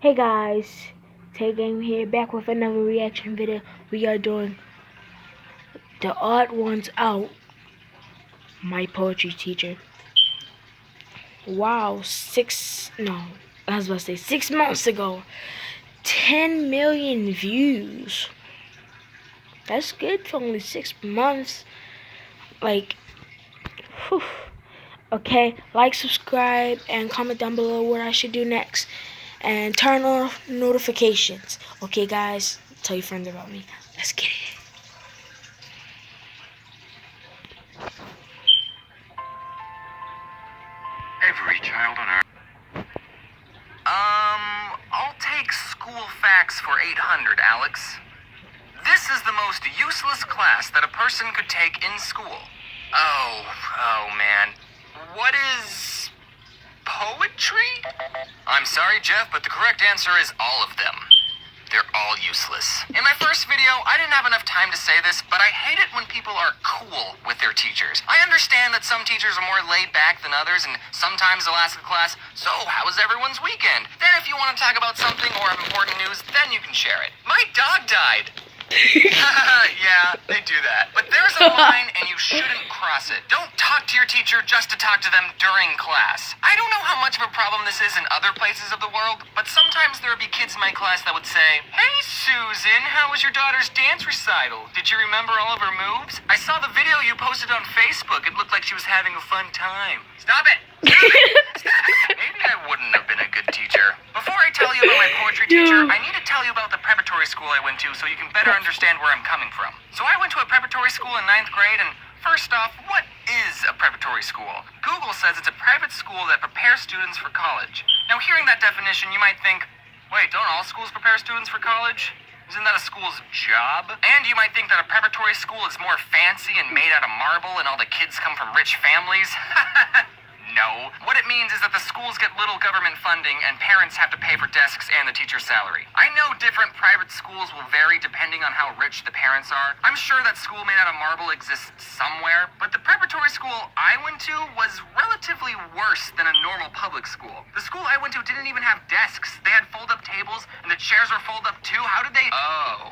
Hey guys, Tay Game here, back with another reaction video. We are doing The Odd Ones Out, my poetry teacher. Wow, 6 months ago, 10 million views. That's good for only 6 months. Like, whew. Okay, like, subscribe, and comment down below what I should do next. And turn on notifications. Okay, guys, tell your friends about me. Let's get it. Every child on Earth. I'll take school facts for 800, Alex. This is the most useless class that a person could take in school. Oh man. What is poetry? I'm sorry, Jeff, but the correct answer is all of them. They're all useless. In my first video, I didn't have enough time to say this, but I hate it when people are cool with their teachers. I understand that some teachers are more laid back than others, and sometimes they'll ask the class, "So, how was everyone's weekend?" Then if you want to talk about something or have important news, then you can share it. My dog died. Yeah, they do that. But there's a line and you shouldn't cross it. Don't talk to your teacher just to talk to them during class. I don't know how much of a problem this is in other places of the world, but sometimes there would be kids in my class that would say, "Hey Susan, how was your daughter's dance recital? Did you remember all of her moves? I saw the video you posted on Facebook. It looked like she was having a fun time." Stop it! Maybe I wouldn't have been a good teacher. Before I tell you about my poetry teacher, I need to tell you about the preparatory school I went to so you can better understand where I'm coming from. So I went to a preparatory school in 9th grade, and first off, what is a preparatory school? Google says it's a private school that prepares students for college. Now, hearing that definition, you might think, wait, don't all schools prepare students for college? Isn't that a school's job? And you might think that a preparatory school is more fancy and made out of marble and all the kids come from rich families. No. What it means is that the schools get little government funding and parents have to pay for desks and the teacher's salary. I know different private schools will vary depending on how rich the parents are. I'm sure that school made out of marble exists somewhere, but the preparatory school I went to was relatively worse than a normal public school. The school I went to didn't even have desks. They had fold-up tables and the chairs were fold-up too. How did they... Oh.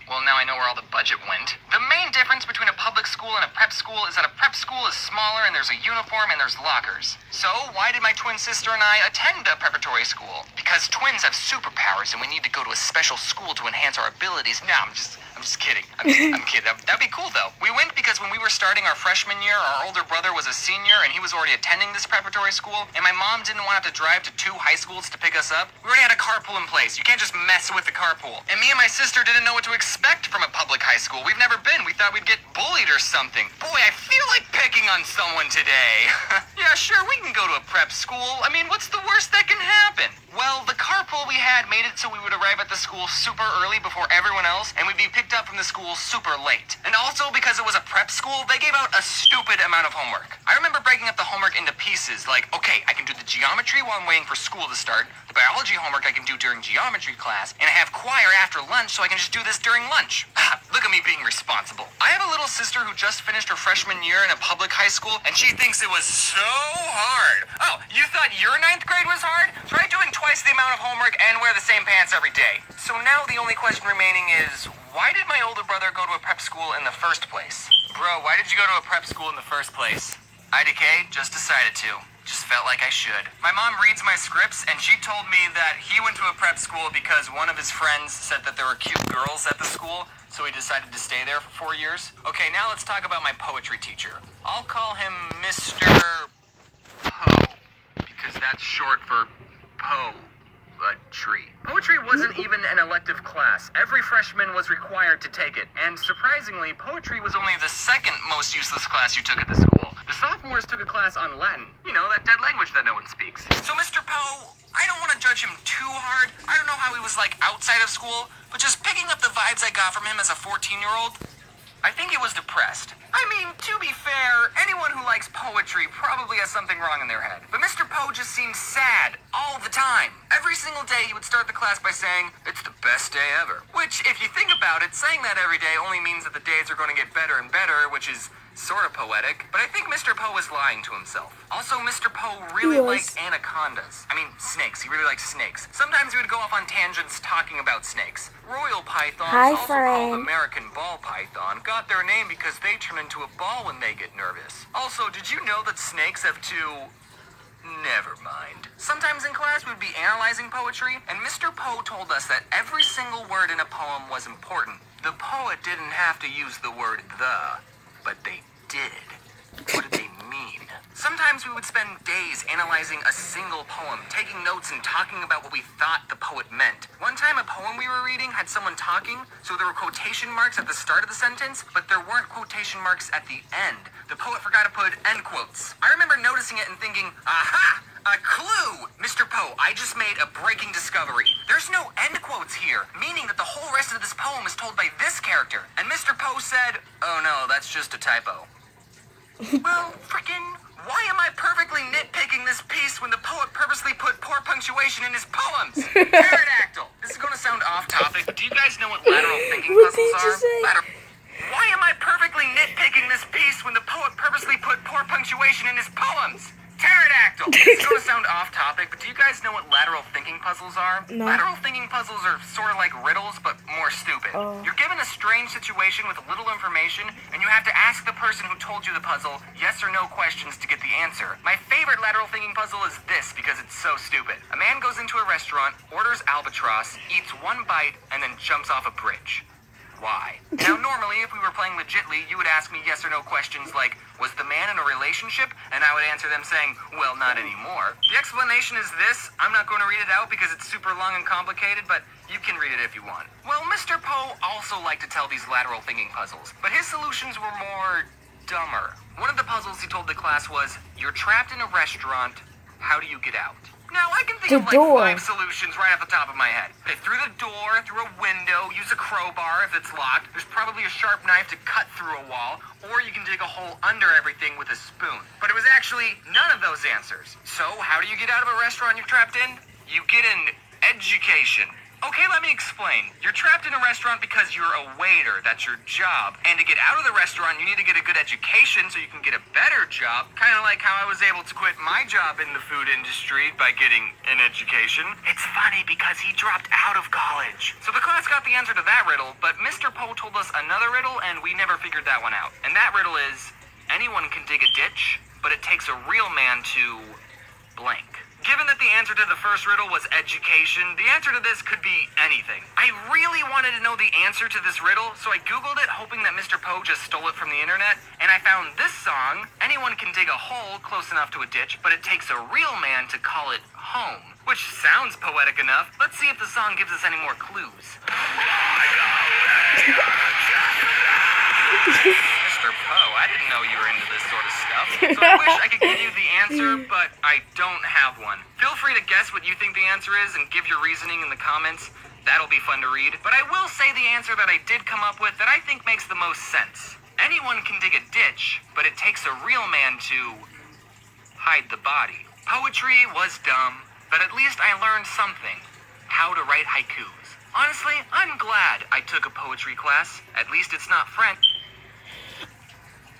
Well, now I know where all the budget went. The main difference between a public school and a prep school is that a prep school is smaller and there's a uniform and there's lockers. So, why did my twin sister and I attend a preparatory school? Because twins have superpowers and we need to go to a special school to enhance our abilities. No, I'm just kidding. I'm kidding. That'd be cool, though. We went because when we were starting our freshman year, our older brother was a senior and he was already attending this preparatory school, and my mom didn't want to have to drive to 2 high schools to pick us up. We already had a carpool in place. You can't just mess with the carpool. And me and my sister didn't know what to expect from a public high school. We've never been. We thought we'd get bullied or something. Boy, I feel like picking on someone today. Yeah, sure, we can go to a prep school. I mean, what's the worst that can happen? Well, the carpool we had made it so we would arrive at the school super early before everyone else, and we'd be picked up from the school super late. And also, because it was a prep school, they gave out a stupid amount of homework. I remember breaking up the homework into pieces, like, okay, I can do the geometry while I'm waiting for school to start, the biology homework I can do during geometry class, and I have choir after lunch, so I can just do this during lunch. Look at me being responsible. I have a little sister who just finished her freshman year in a public high school, and she thinks it was so hard. Oh, you thought your 9th grade was hard? Try doing twice the amount of homework and wear the same pants every day. So now the only question remaining is, why did my older brother go to a prep school in the first place? Bro, why did you go to a prep school in the first place? IDK, just decided to. Just felt like I should. My mom reads my scripts, and she told me that he went to a prep school because one of his friends said that there were cute girls at the school, so he decided to stay there for 4 years. Okay, now let's talk about my poetry teacher. I'll call him Mr. Poe, because that's short for poetry. Poetry wasn't even an elective class. Every freshman was required to take it, and surprisingly, poetry was only the second most useless class you took at the school. The sophomores took a class on Latin. You know, that dead language that no one speaks. So Mr. Poe, I don't want to judge him too hard. I don't know how he was like outside of school, but just picking up the vibes I got from him as a 14-year-old, I think he was depressed. I mean, to be fair, anyone who likes poetry probably has something wrong in their head. But Mr. Poe just seemed sad all the time. Every single day he would start the class by saying, "It's the best day ever." Which, if you think about it, saying that every day only means that the days are going to get better and better, which is sort of poetic, but I think Mr. Poe was lying to himself. Also, Mr. Poe really liked anacondas. I mean, snakes. He really liked snakes. Sometimes he would go off on tangents talking about snakes. Royal pythons, also called American ball python, got their name because they turn into a ball when they get nervous. Also, did you know that snakes have two... Never mind. Sometimes in class we'd be analyzing poetry, and Mr. Poe told us that every single word in a poem was important. The poet didn't have to use the word the, but they did. What did they mean? Sometimes we would spend days analyzing a single poem, taking notes and talking about what we thought the poet meant. One time a poem we were reading had someone talking, so there were quotation marks at the start of the sentence, but there weren't quotation marks at the end. The poet forgot to put end quotes. I remember noticing it and thinking, aha! A clue! Mr. Poe, I just made a breaking discovery. There's no end quotes here, meaning that the whole rest of this poem is told by this character. And Mr. Poe said, oh no, that's just a typo. Well, frickin', why am I perfectly nitpicking this piece when the poet purposely put poor punctuation in his poems? Pterodactyl! This is gonna sound off topic, but do you guys know what lateral thinking puzzles are? Why am I perfectly nitpicking this piece when the poet purposely put poor punctuation in his poems? Pterodactyl! It's gonna sound off topic, but do you guys know what lateral thinking puzzles are? No. Lateral thinking puzzles are sort of like riddles, but more stupid. You're given a strange situation with little information, and you have to ask the person who told you the puzzle yes or no questions to get the answer. My favorite lateral thinking puzzle is this because it's so stupid. A man goes into a restaurant, orders albatross, eats one bite, and then jumps off a bridge. Why? Now, normally, if we were playing legitly, you would ask me yes or no questions like, was the man in a relationship? And I would answer them saying, well, not anymore. The explanation is this. I'm not going to read it out because it's super long and complicated, but you can read it if you want. Well, Mr. Poe also liked to tell these lateral thinking puzzles, but his solutions were more dumber. One of the puzzles he told the class was, you're trapped in a restaurant, how do you get out? Now, I can think of like 5 solutions right off the top of my head. Okay, through the door, through a window, use a crowbar if it's locked. There's probably a sharp knife to cut through a wall, or you can dig a hole under everything with a spoon. But it was actually none of those answers. So, how do you get out of a restaurant you're trapped in? You get an education. Okay, let me explain. You're trapped in a restaurant because you're a waiter. That's your job. And to get out of the restaurant, you need to get a good education so you can get a better job. Kind of like how I was able to quit my job in the food industry by getting an education. It's funny because he dropped out of college. So the class got the answer to that riddle, but Mr. Poe told us another riddle and we never figured that one out. And that riddle is, anyone can dig a ditch, but it takes a real man to blank. Given that the answer to the first riddle was education, the answer to this could be anything. I really wanted to know the answer to this riddle, so I googled it hoping that Mr. Poe just stole it from the internet, and I found this song, anyone can dig a hole close enough to a ditch, but it takes a real man to call it home. Which sounds poetic enough. Let's see if the song gives us any more clues. Mr. Poe, I didn't know you were into this sort of stuff, so I wish I could give you the answer, but I don't have one. Feel free to guess what you think the answer is and give your reasoning in the comments. That'll be fun to read. But I will say the answer that I did come up with that I think makes the most sense. Anyone can dig a ditch, but it takes a real man to hide the body. Poetry was dumb, but at least I learned something. How to write haikus. Honestly, I'm glad I took a poetry class. At least it's not French.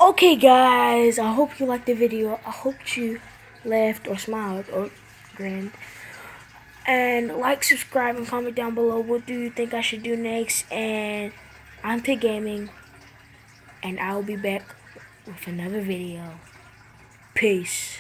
Okay, guys, I hope you liked the video. I hope you laughed or smiled or grinned. And like, subscribe, and comment down below what do you think I should do next. And I'm Pig Gaming, and I'll be back with another video. Peace.